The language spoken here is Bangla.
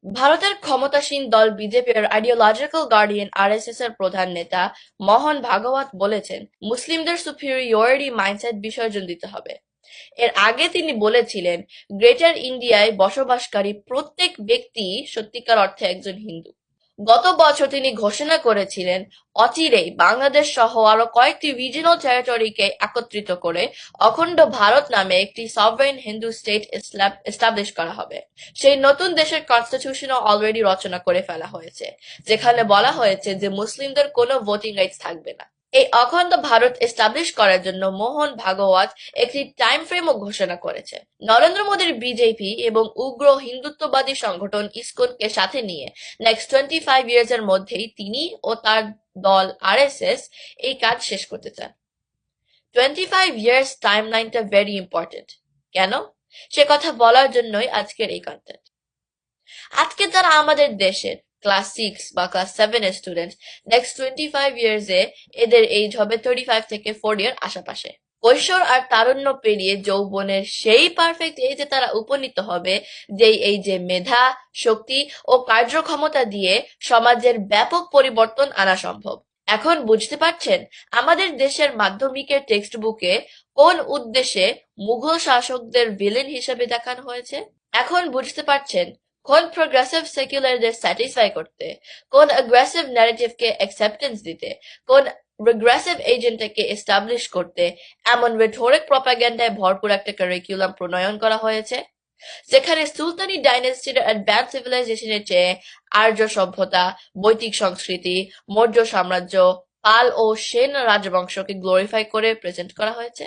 ভারতের ক্ষমতাসীন দল বিজেপির আইডিওলজিক্যাল গার্ডিয়ান আরএসএস এর প্রধান নেতা মোহন ভাগবত বলেছেন, মুসলিমদের সুপিরিয়রিটি মাইন্ডসেট বিসর্জন দিতে হবে। এর আগে তিনি বলেছিলেন, গ্রেটার ইন্ডিয়ায় বসবাসকারী প্রত্যেক ব্যক্তি সত্যিকার অর্থে একজন হিন্দু। গত বছর তিনি ঘোষণা করেছিলেন, অচিরেই বাংলাদেশ সহ আরো কয়েকটি রিজিনাল টেরিটরিকে একত্রিত করে অখণ্ড ভারত নামে একটি সভরেন হিন্দু স্টেট এস্টাবলিশ করা হবে। সেই নতুন দেশের কনস্টিটিউশনও অলরেডি রচনা করে ফেলা হয়েছে, যেখানে বলা হয়েছে যে মুসলিমদের কোনো ভোটিং রাইটস থাকবে না। এই অখণ্ড ভারত এস্টাবলিশ করার জন্য মোহন ভাগবত একটি টাইম ফ্রেমও ঘোষণা করেছে। নরেন্দ্র মোদীর বিজেপি এবং উগ্র হিন্দুত্ববাদী সংগঠন ইসকনকে সাথে নিয়ে নেক্সট 25 ইয়ার্স এর মধ্যেই তিনি ও তার দল আরএসএস এই কাজ শেষ করতে চান। 25 ইয়ার্স টাইমলাইনটা ভেরি ইম্পর্টেন্ট। কেন? সে কথা বলার জন্যই আজকের এই কন্টেন্ট। আজকে যারা আমাদের দেশের ক্লাস 6 বা ক্লাস 7 এর স্টুডেন্ট, নেক্সট 25 ইয়ার্স এদের এইজ হবে 35 থেকে 40 এর আশেপাশে। কৈশোর আর তারুণ্য পেরিয়ে যৌবনের সেই পারফেক্ট এজে তারা উপনীত হবে, যেই এইজে মেধা, শক্তি ও কার্যক্ষমতা দিয়ে সমাজের ব্যাপক পরিবর্তন আনা সম্ভব। এখন বুঝতে পারছেন আমাদের দেশের মাধ্যমিকের টেক্সট বুকে কোন উদ্দেশ্যে মুঘল শাসকদের ভিলেন হিসেবে দেখানো হয়েছে? এখন বুঝতে পারছেন কোন প্রোগ্রেসিভ সেকুলারদের স্যাটিসফাই করতে, কোন অ্যাগ্রেসিভ ন্যারেটিভকে অ্যাকসেপ্টেন্স দিতে, কোন রিগ্রেসিভ এজেন্ডাকে এস্টাবলিশ করতে এমন রেটোরিক প্রপাগ্যান্ডায় ভরপুর একটা কারিকুলাম প্রণয়ন করা হয়েছে, যেখানে সুলতানি ডাইনেস্টির অ্যাডভান্স সিভিলাইজেশনের চেয়ে আর্য সভ্যতা, বৈদিক সংস্কৃতি, মৌর্য সাম্রাজ্য, পাল ও সেন রাজবংশকে গ্লোরিফাই করে প্রেজেন্ট করা হয়েছে।